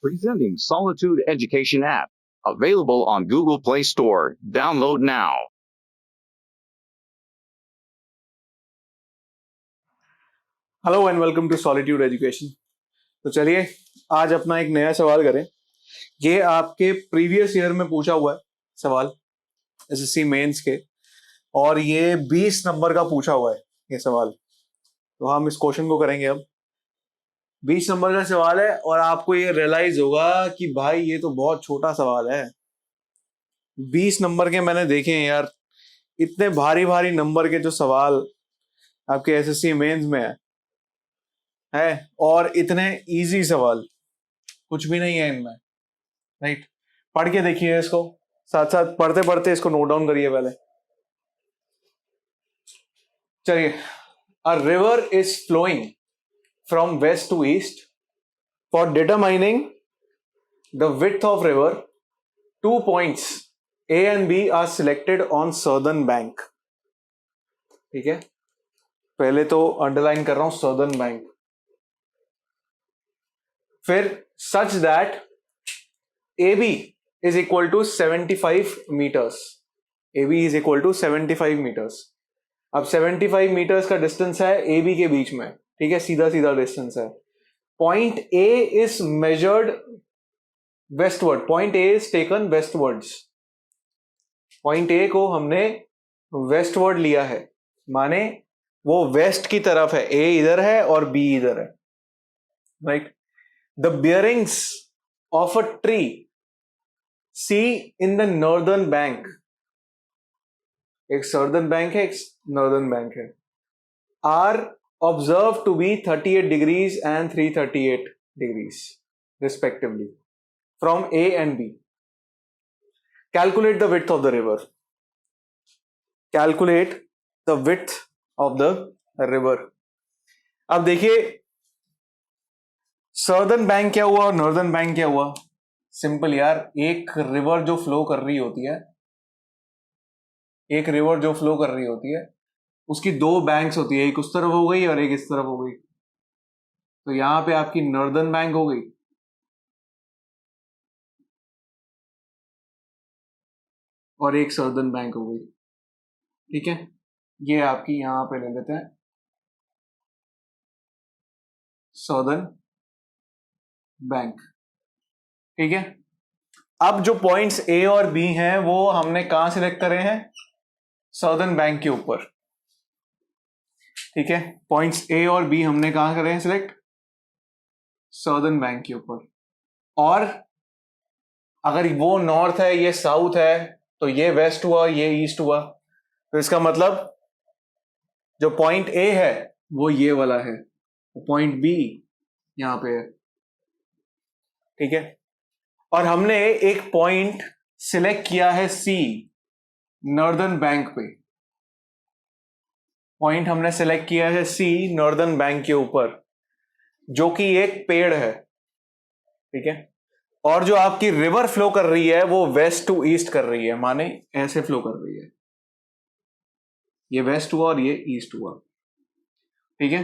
Presenting Solitude Education app. Available on Google Play Store. Download now. Hello and welcome to solitude education. तो चलिए आज अपना एक नया सवाल करें। ये आपके प्रीवियस ईयर में पूछा हुआ है सवाल एसएससी मेंस के, और ये 20 नंबर का पूछा हुआ है ये सवाल। तो हम इस क्वेश्चन को करेंगे। अब 20 नंबर का सवाल है और आपको ये रियलाइज होगा कि भाई ये तो बहुत छोटा सवाल है। 20 नंबर के मैंने देखे हैं यार, इतने भारी भारी नंबर के जो सवाल आपके एसएससी मेंस में है और इतने इजी सवाल कुछ भी नहीं है इनमें, राइट। पढ़ के देखिए इसको, साथ साथ पढ़ते पढ़ते इसको नोट डाउन करिए पहले। चलिए, a river is flowing from west to east. For determining the width of river, 2 points A and B are selected on southern bank. ठीक है, पहले तो अंडरलाइन कर रहा हूं सदर्न बैंक। फिर such that A B is equal to 75 metres. A B is equal to 75 metres. अब 75 metres का डिस्टेंस है ए बी के बीच में, ठीक है, सीधा सीधा डिस्टेंस है। Point A is measured westward, point A is taken westwards. Point A को हमने वेस्टवर्ड लिया है, माने वो वेस्ट की तरफ है, ए इधर है और बी इधर है, right. The bearings of a tree C in the northern bank, एक सदर्न बैंक है एक नॉर्दर्न बैंक है, are observed to be 38 degrees and 338 degrees respectively from A and B. Calculate the width of the river. Calculate the width of the river. अब देखिए southern bank क्या हुआ और northern bank क्या हुआ। सिंपल यार, एक रिवर जो फ्लो कर रही होती है, एक रिवर जो फ्लो कर रही होती है उसकी 2 बैंक्स होती है, एक उस तरफ हो गई और एक इस तरफ हो गई। तो यहां पे आपकी नॉर्दर्न बैंक हो गई और एक सदर्न बैंक हो गई, ठीक है। ये आपकी यहां पे ले लेते हैं सदर्न बैंक, ठीक है। अब जो पॉइंट्स ए और बी हैं वो हमने कहां सिलेक्ट करे हैं, सदर्न बैंक के ऊपर, ठीक है। पॉइंट्स ए और बी हमने कहां करे हैं सिलेक्ट, सदर्न बैंक के ऊपर। और अगर वो नॉर्थ है ये साउथ है तो ये वेस्ट हुआ ये ईस्ट हुआ। तो इसका मतलब जो पॉइंट ए है वो ये वाला है, पॉइंट बी यहां पे है, ठीक है। और हमने एक पॉइंट सिलेक्ट किया है सी नॉर्दर्न बैंक पे। पॉइंट हमने सिलेक्ट किया है सी नॉर्दर्न बैंक के ऊपर, जो कि एक पेड़ है, ठीक है। और जो आपकी रिवर फ्लो कर रही है वो वेस्ट टू ईस्ट कर रही है, माने ऐसे फ्लो कर रही है, ये वेस्ट हुआ और ये ईस्ट हुआ, ठीक है।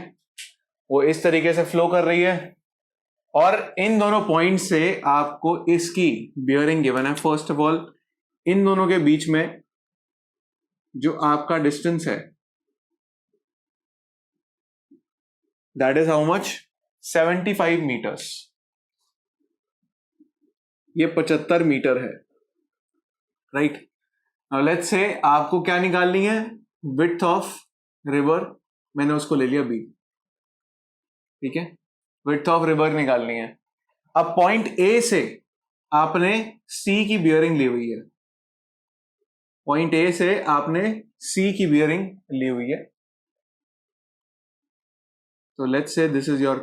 वो इस तरीके से फ्लो कर रही है और इन दोनों पॉइंट से आपको इसकी बियरिंग गिवन है। फर्स्ट ऑफ ऑल इन दोनों के बीच में जो आपका डिस्टेंस है that is how much, 75 metres. ये 75 मीटर है, राइट। नाउ लेट्स से आपको क्या निकालनी है, विड्थ ऑफ रिवर, मैंने उसको ले लिया बी, ठीक है। विड्थ ऑफ रिवर निकालनी है। अब पॉइंट ए से आपने सी की बियरिंग ली हुई है, पॉइंट ए से आपने सी की बियरिंग ली हुई है। तो let's say this is your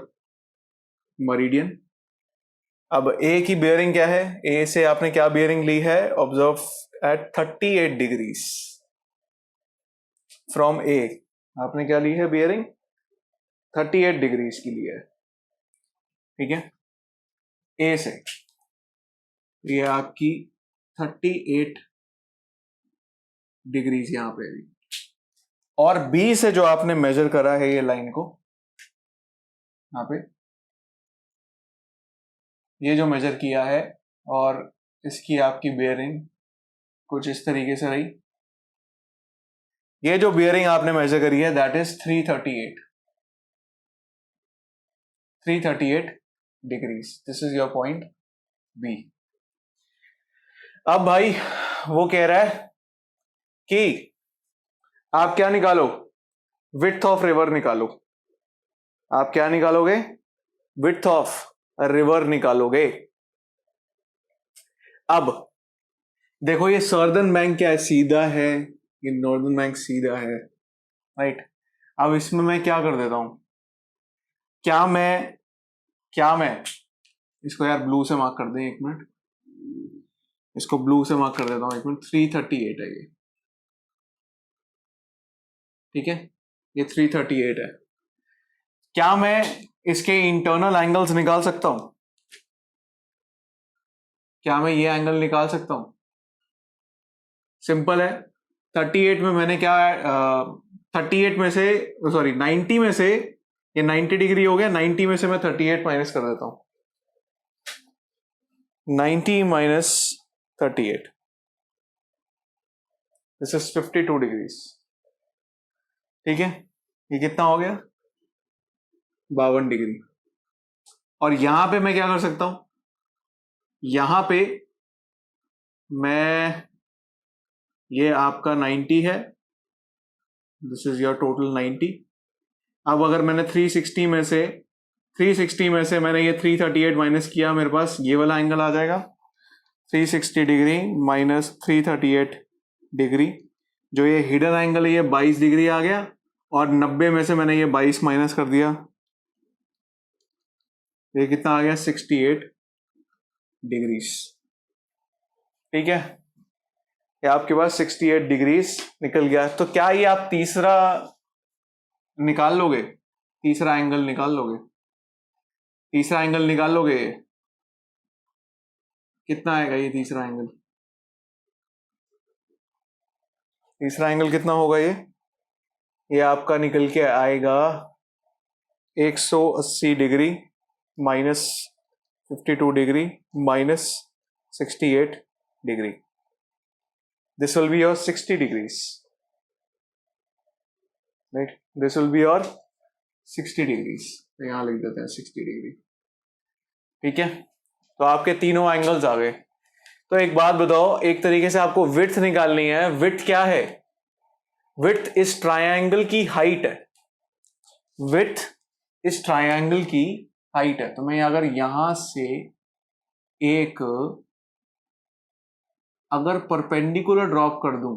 मरीडियन। अब ए की बियरिंग क्या है, ए से आपने क्या बियरिंग ली है, ऑब्जर्व एट 38 डिग्रीज फ्रॉम ए। आपने क्या ली है बियरिंग, 38 डिग्रीज की ली है, ठीक है। ए से ये आपकी 38 डिग्रीज यहां पे भी, और बी से जो आपने मेजर करा है ये लाइन को, यहां पे ये जो मेजर किया है और इसकी आपकी बेयरिंग कुछ इस तरीके से रही। ये जो बियरिंग आपने मेजर करी है that is 338 degrees. This is your point B. अब भाई वो कह रहा है कि आप क्या निकालो, विड्थ ऑफ रिवर निकालो। आप क्या निकालोगे, विड्थ ऑफ रिवर निकालोगे। अब देखो ये सदर्न बैंक क्या है, सीधा है, ये नॉर्दर्न बैंक सीधा है, राइट। अब इसमें मैं क्या कर देता हूं, क्या मैं इसको यार ब्लू से मार्क कर दें, एक मिनट, इसको ब्लू से मार्क कर देता हूं, एक मिनट। 338 है ये, ठीक है, ये 338 है। क्या मैं इसके इंटरनल एंगल्स निकाल सकता हूं? क्या मैं ये एंगल निकाल सकता हूं? सिंपल है। 38 में मैंने क्या 38 में से, सॉरी 90 में से, ये 90 डिग्री हो गया, 90 में से मैं 38 माइनस कर देता हूं। 90 माइनस 38, दिस इज 52 डिग्रीज, ठीक है। ये कितना हो गया, 52 डिग्री। और यहां पे मैं क्या कर सकता हूं, यहां पे मैं, ये आपका 90 है, दिस इज योर टोटल 90। अब अगर मैंने 360 में से मैंने ये 338 माइनस किया, मेरे पास ये वाला एंगल आ जाएगा 360 डिग्री माइनस 338 डिग्री। जो ये हिडन एंगल है ये 22 डिग्री आ गया, और 90 में से मैंने ये 22 माइनस कर दिया, ये कितना आ गया, 68 डिग्रीज, ठीक है। ये आपके पास 68 डिग्रीज निकल गया। तो क्या ये आप तीसरा निकाल लोगे, तीसरा एंगल निकाल लोगे, तीसरा एंगल निकाल लोगे? कितना आएगा ये तीसरा एंगल, तीसरा एंगल कितना होगा ये आपका निकल के आएगा 180 degree minus 52 degree minus 68 degree. This will be your 60 degrees, right, this will be your 60 degrees. तो यहां लिख देते हैं 60 डिग्री, ठीक है। तो आपके तीनों एंगल्स आ गए। तो एक बात बताओ, एक तरीके से आपको विड्थ निकालनी है। विड्थ क्या है, विड्थ इस ट्रायंगल की हाइट है, विड्थ इस ट्रायंगल की हाइट है। तो मैं अगर यहां से एक अगर परपेंडिकुलर ड्रॉप कर दूं,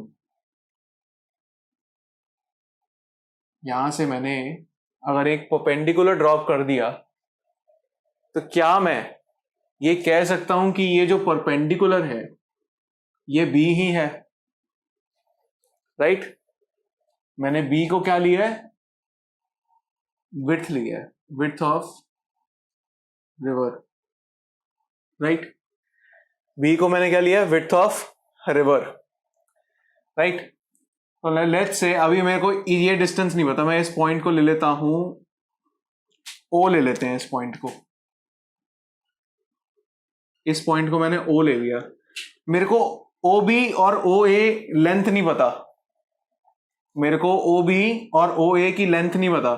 यहां से मैंने अगर एक परपेंडिकुलर ड्रॉप कर दिया, तो क्या मैं ये कह सकता हूं कि ये जो परपेंडिकुलर है ये बी ही है, राइट। मैंने बी को क्या लिया है, विड्थ लिया है, width of river, right. B को मैंने क्या लिया, विड्थ ऑफ रिवर, राइट। तो लेट्स से अभी मेरे को ये डिस्टेंस नहीं पता, मैं इस पॉइंट को ले लेता हूं, ओ ले लेते हैं इस पॉइंट को, इस पॉइंट को मैंने ओ ले लिया। मेरे को ओ बी और ओ ए लेंथ नहीं पता, मेरे को ओ बी और ओ ए की लेंथ नहीं पता।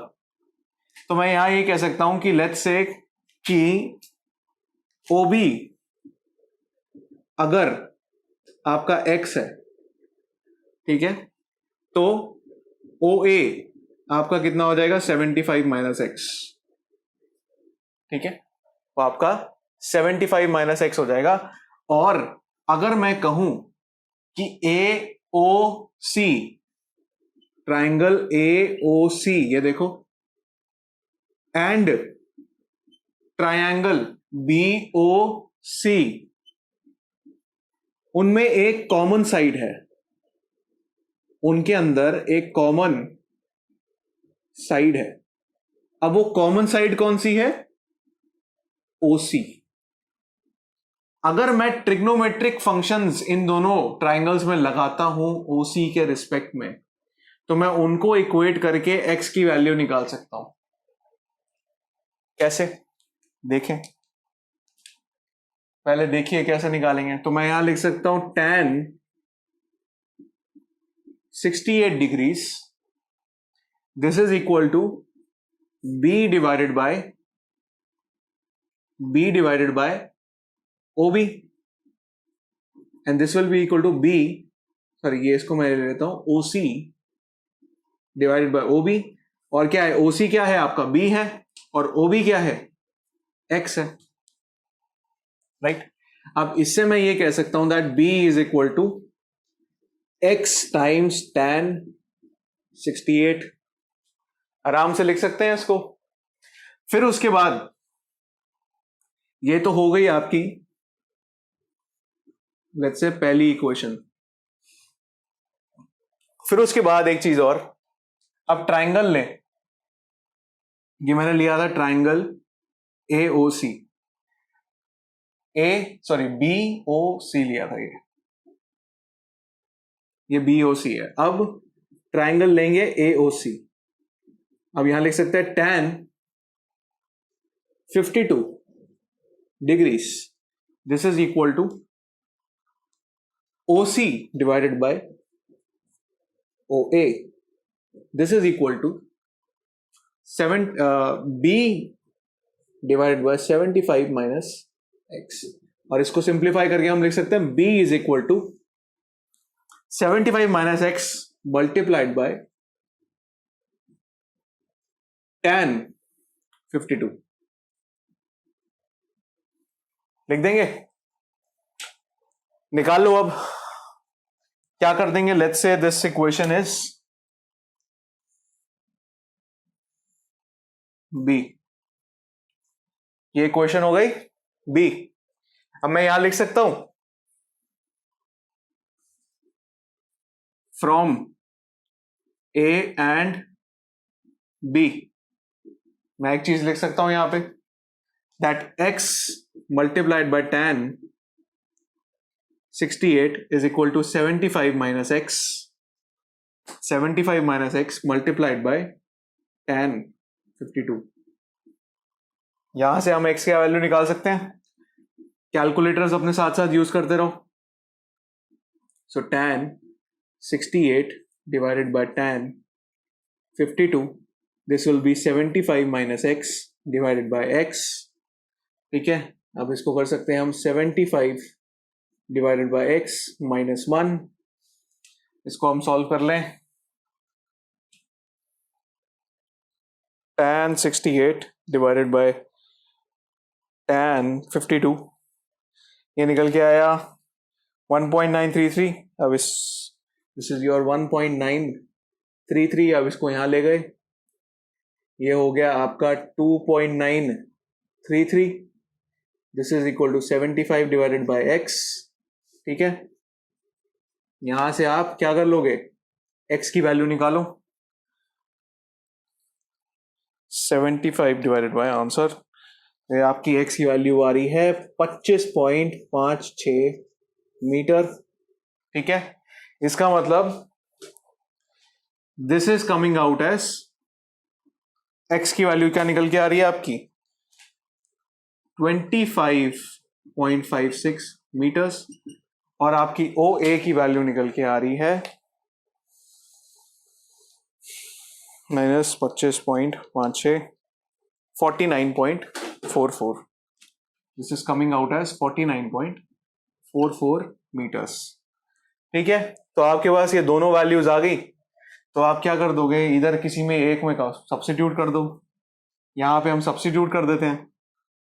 तो मैं यहां ये कह सकता हूं कि लेट्स से कि ओ बी अगर आपका x है, ठीक है, तो ओ ए आपका कितना हो जाएगा, 75 माइनस एक्स, ठीक है। तो आपका 75 माइनस एक्स हो जाएगा। और अगर मैं कहूं कि ए ओ सी, ट्राइंगल ए ओ सी, ये देखो, एंड ट्राइंगल बी ओ सी, उनमें एक कॉमन साइड है, उनके अंदर एक कॉमन साइड है। अब वो कॉमन साइड कौन सी है, ओसी। अगर मैं ट्रिग्नोमेट्रिक फंक्शंस इन दोनों ट्राइंगल्स में लगाता हूं ओसी के रिस्पेक्ट में, तो मैं उनको इक्वेट करके एक्स की वैल्यू निकाल सकता हूं। कैसे, देखें। पहले देखिए कैसे निकालेंगे। तो मैं यहां लिख सकता हूं tan 68 degrees, this is equal to b divided by OB, and this will be equal to b, sorry ये इसको मैं ले लेता हूं OC डिवाइडेड बाय OB। और क्या है, OC क्या है आपका, B है, और OB क्या है, X है, राइट। अब इससे मैं ये कह सकता हूं that B is equal to X times tan 68, आराम से लिख सकते हैं इसको। फिर उसके बाद ये तो हो गई आपकी लेट्स से पहली इक्वेशन। फिर उसके बाद एक चीज और, अब ट्राइंगल लें। ये मैंने लिया था ट्राइंगल AOC, BOC लिया था, ये BOC है। अब ट्राइंगल लेंगे AOC। अब यहां लिख सकते हैं tan 52 degrees, this is equal to OC divided by OA, this is equal to B divided by 75 minus X। और इसको सिंप्लीफाई करके हम लिख सकते हैं B is equal to 75 minus X multiplied by tan 52, लिख देंगे, निकाल लो। अब क्या कर देंगे, let's say this equation is B, ये इक्वेशन हो गई B। अब मैं यहां लिख सकता हूं फ्रॉम A एंड B, मैं एक चीज लिख सकता हूं यहां पे that X multiplied by tan 68 is equal to 75 minus X, 75 minus X multiplied by tan 52। यहां से हम X की वैल्यू निकाल सकते हैं, कैलकुलेटर्स अपने साथ साथ यूज करते रहो। सो tan 68 divided by tan 52, this will be 75 minus X divided by X, ठीक है। अब इसको कर सकते हैं हम 75 डिवाइडेड बाय X माइनस 1, इसको हम सॉल्व कर लें। tan 68 डिवाइडेड बाय tan 52, ये निकल के आया 1.933। अब दिस इज योर 1.933। अब इसको यहां ले गए, ये हो गया आपका 2.933, this is equal to 75 divided by X, ठीक है। यहां से आप क्या कर लोगे, X की वैल्यू निकालो, 75 डिवाइडेड बाय आंसर, ये आपकी X की वैल्यू आ रही है 25.56 मीटर, ठीक है। इसका मतलब this is coming out as, X की वैल्यू क्या निकल के आ रही है आपकी 25.56 मीटर्स, और आपकी OA की वैल्यू निकल के आ रही है -25.56, 49.44, this is coming out as 49.44 metres, ठीक है। तो आपके पास ये दोनों वैल्यूज आ गई, तो आप क्या कर दोगे, इधर किसी में एक में का सब्स्टिट्यूट कर दो। यहां पे हम सब्स्टिट्यूट कर देते हैं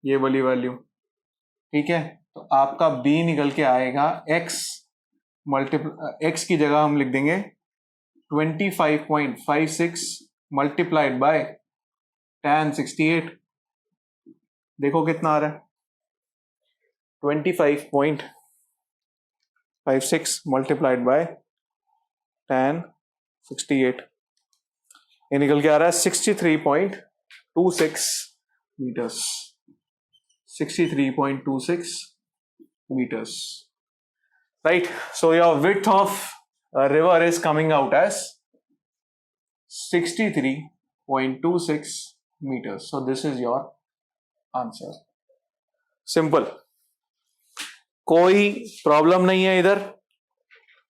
ये वाली वैल्यू, ठीक है। तो आपका B निकल के आएगा X X की जगह हम लिख देंगे 25.56 मल्टीप्लाइड बाय tan 68, देखो कितना आ रहा है 25.56 मल्टीप्लाइड बाय tan 68, ये निकल के आ रहा है 63.26 metres, 63.26 meters, right? So your width of a river is coming out as 63.26 meters. So this is your answer. Simple. कोई प्रॉब्लम नहीं है इधर,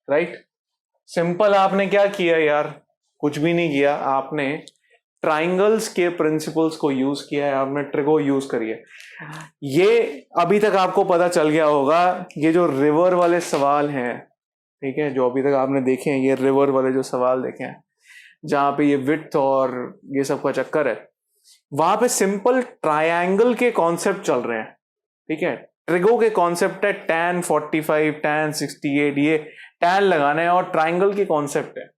राइट। सिंपल आपने क्या किया यार, कुछ भी नहीं किया, आपने ट्राइंगल्स के प्रिंसिपल्स को यूज किया है, आपने ट्रिगो यूज करी है। ये अभी तक आपको पता चल गया होगा, ये जो रिवर वाले सवाल हैं, ठीक है, जो अभी तक आपने देखे हैं, ये रिवर वाले जो सवाल देखे हैं जहां पे ये विड्थ और ये सब का चक्कर है, वहां पे सिंपल ट्रायंगल के कॉन्सेप्ट चल रहे हैं, ठीक है। ट्रिगो के कॉन्सेप्ट है tan 45, tan 68, ये tan लगाना है, और ट्राइंगल के कॉन्सेप्ट है।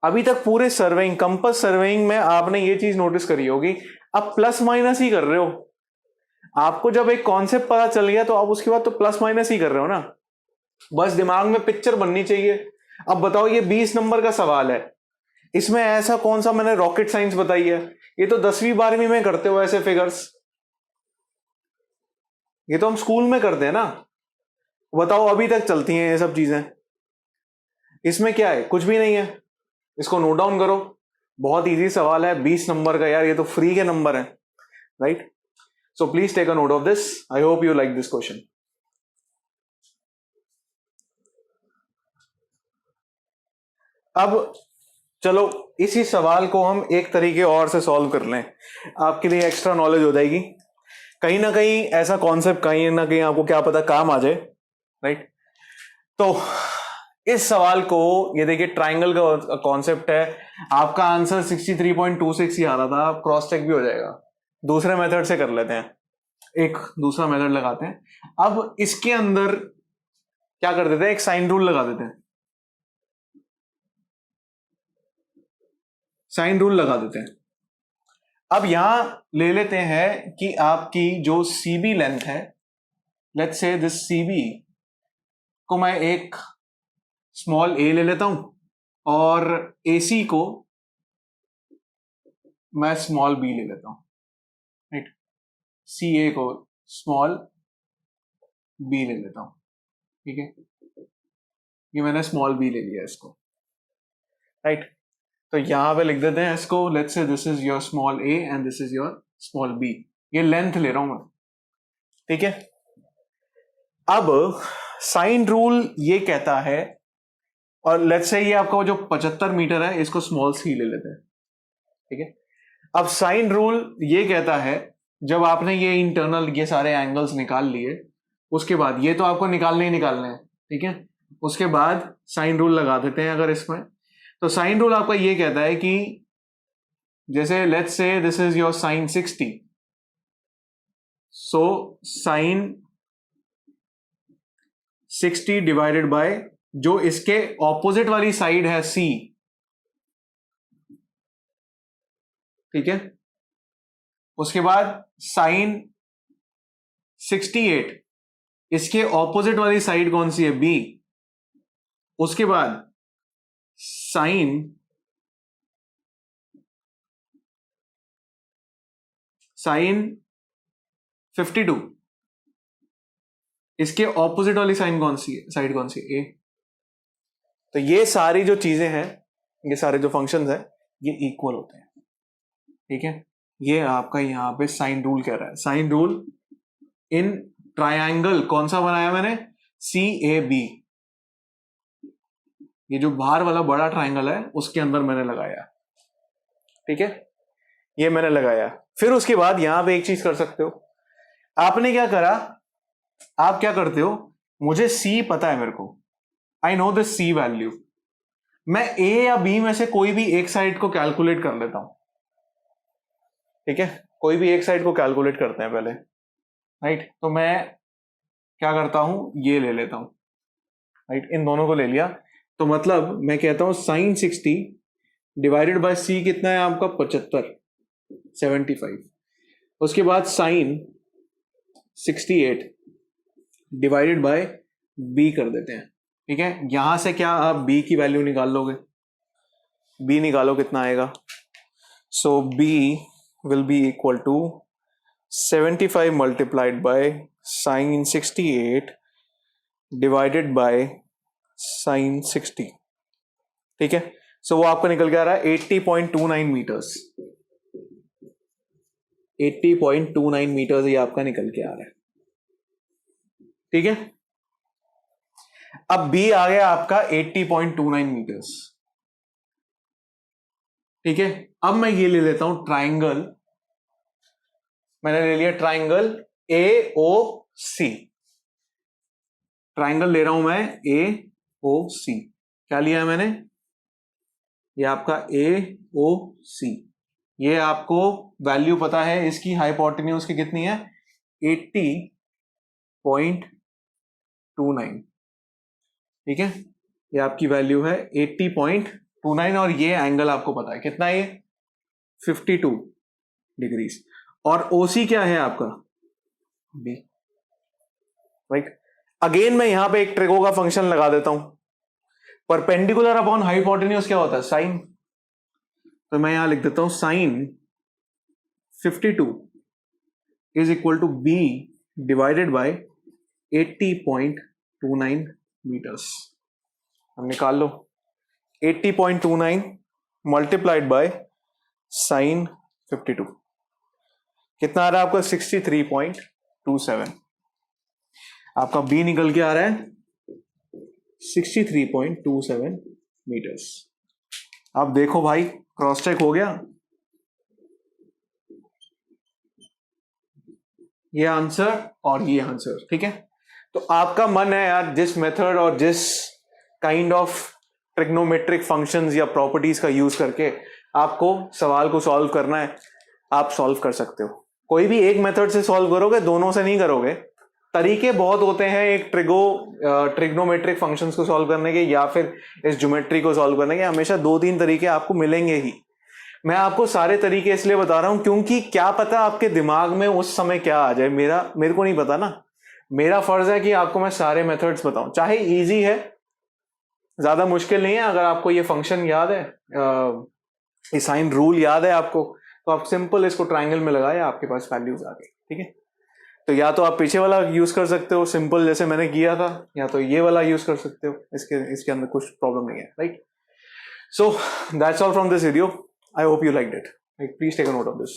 अभी तक पूरे सर्वेइंग, कंपास सर्वेइंग में आपने ये चीज नोटिस करी होगी, आप प्लस माइनस ही कर रहे हो। आपको जब एक कॉन्सेप्ट पता चल गया तो आप उसके बाद तो प्लस माइनस ही कर रहे हो ना, बस दिमाग में पिक्चर बननी चाहिए। अब बताओ, ये 20 नंबर का सवाल है, इसमें ऐसा कौन सा मैंने रॉकेट साइंस बताई है? ये तो 10वीं 12वीं में करते हो ऐसे फिगर्स, ये तो हम स्कूल में करते हैं ना। बताओ, अभी तक चलती हैं ये सब चीजें। इसमें क्या है? कुछ भी नहीं है। इसको नोट डाउन करो, बहुत इजी सवाल है, 20 नंबर का यार, ये तो फ्री के नंबर है, right. So please take a note of this. I hope you like this question. अब चलो इसी सवाल को हम एक तरीके और से सॉल्व कर लें, आपके लिए एक्स्ट्रा नॉलेज हो जाएगी। कहीं ना कहीं ऐसा कॉन्सेप्ट कहीं ना कहीं आपको क्या पता काम आ जाए, राइट। तो इस सवाल को, ये देखिए ट्राइंगल का कॉन्सेप्ट है, आपका आंसर 63.26 ही आ रहा था, क्रॉस चेक भी हो जाएगा। दूसरे मेथड से कर लेते हैं, एक दूसरा मेथड लगाते हैं। अब इसके अंदर क्या कर देते हैं, एक साइन रूल लगा देते हैं, साइन रूल लगा देते हैं। अब यहां ले लेते हैं कि आपकी जो सीबी लेंथ है, लेट्स से दिस सीबी को मैं एक स्मॉल ए ले लेता हूं, और एसी को मैं स्मॉल बी ले लेता हूं, राइट। सी ए को स्मॉल बी ले लेता हूं, ठीक है। ये मैंने स्मॉल बी ले लिया इसको, राइट। तो यहां पे लिख देते हैं इसको, let's say this is your small A and this is your small B. ये लेंथ ले रहा हूं मैं, ठीक है। अब साइन रूल ये कहता है, और लेट्स से ये आपका जो 75 मीटर है, इसको स्मॉल सी ले लेते हैं, ठीक है। अब साइन रूल ये कहता है, जब आपने ये इंटरनल ये सारे एंगल्स निकाल लिए, उसके बाद ये तो आपको निकालने ही निकालने हैं, ठीक है। उसके बाद साइन रूल लगा देते हैं अगर इसमें, तो साइन रूल आपका ये कहता है कि जैसे let's say this is your sine 60, so sine 60 divided by जो इसके ऑपोजिट वाली साइड है सी, ठीक है। उसके बाद साइन 68, इसके ऑपोजिट वाली साइड कौन सी है? बी। उसके बाद साइन 52, इसके ऑपोजिट वाली साइन कौन सी है, साइड कौन सी है? ए। तो ये सारी जो चीजें हैं, ये सारे जो फंक्शंस हैं, ये इक्वल होते हैं, ठीक है। ये आपका यहां पे साइन रूल कह रहा है। साइन रूल इन ट्रायंगल कौन सा बनाया मैंने? सी ए बी। ये जो बाहर वाला बड़ा ट्रायंगल है उसके अंदर मैंने लगाया, ठीक है। ये मैंने लगाया। फिर उसके बाद यहां पे एक चीज कर सकते हो, आपने क्या करा, आप क्या करते हो, मुझे सी पता है मेरे को, I know this C value, मैं ए या बी में से कोई भी एक साइड को कैलकुलेट कर लेता हूं, ठीक है। कोई भी एक साइड को कैलकुलेट करते हैं पहले, राइट। तो मैं क्या करता हूं, ये ले लेता हूं, राइट। इन दोनों को ले लिया, तो मतलब मैं कहता हूं साइन 60 डिवाइडेड बाय सी कितना है आपका? 75। उसके बाद साइन 68 डिवाइडेड बाय बी कर देते हैं, ठीक है। यहां से क्या आप बी की वैल्यू निकाल लोगे? बी निकालो, कितना आएगा? So B will be equal to 75 multiplied by sine 68 divided by sine 60, ठीक है। सो वो आपको निकल के आ रहा है 80.29 मीटर्स। 80.29 मीटर्स ये आपका निकल के आ रहा है, ठीक है। अब बी आ गया आपका 80.29 मीटर्स, ठीक है। अब मैं ये ले लेता हूं ट्राइंगल, मैंने ले लिया triangle A O C, triangle ले रहा हूं मैं ए ओ सी। क्या लिया है मैंने, ये आपका ए ओ सी, ये आपको वैल्यू पता है इसकी हाइपोटेन्यूज की कितनी है, 80.29, ठीक है। ये आपकी वैल्यू है 80.29 और ये एंगल आपको पता है कितना है, ये 52 डिग्रीज। और ओसी क्या है आपका, बी, राइट। अगेन मैं यहां पे एक ट्रिगो का फंक्शन लगा देता हूं, परपेंडिकुलर अपॉन हाइपोटेन्यूज क्या होता है, साइन। तो मैं यहां लिख देता हूं sine 52 is equal to B divided by 80.29 metres. हम निकाल लो 80.29 मल्टीप्लाइड बाय साइन 52, कितना आ रहा है आपका 63.27। आपका बी निकल के आ रहा है 63.27 मीटर्स। अब देखो भाई क्रॉस चेक हो गया, ये आंसर और ये आंसर, ठीक है। तो आपका मन है यार जिस मेथड और जिस काइंड ऑफ ट्रिग्नोमेट्रिक फंक्शंस या प्रॉपर्टीज का यूज करके आपको सवाल को सॉल्व करना है, आप सॉल्व कर सकते हो। कोई भी एक मेथड से सॉल्व करोगे, दोनों से नहीं करोगे। तरीके बहुत होते हैं एक ट्रिग्नोमेट्रिक फंक्शंस को सॉल्व करने के या फिर इस ज्योमेट्री को सॉल्व करने के, हमेशा 2-3 तरीके आपको मिलेंगे ही। मैं आपको सारे तरीके इसलिए बता रहा हूं क्योंकि क्या पता आपके दिमाग में उस समय क्या आ जाए, मेरे को नहीं पता ना। मेरा फर्ज है कि आपको मैं सारे मेथड्स बताऊं, चाहे इजी है, ज्यादा मुश्किल नहीं है। अगर आपको ये फंक्शन याद है, ये साइन रूल याद है आपको, तो आप सिंपल इसको ट्राइंगल में लगाए, आपके पास वैल्यूज आ गई, ठीक है। तो या तो आप पीछे वाला यूज कर सकते हो सिंपल जैसे मैंने किया था, या तो ये वाला यूज कर सकते हो, इसके अंदर कुछ प्रॉब्लम नहीं है, right. So that's all from this video. I hope you liked it. Like, please take a note of this.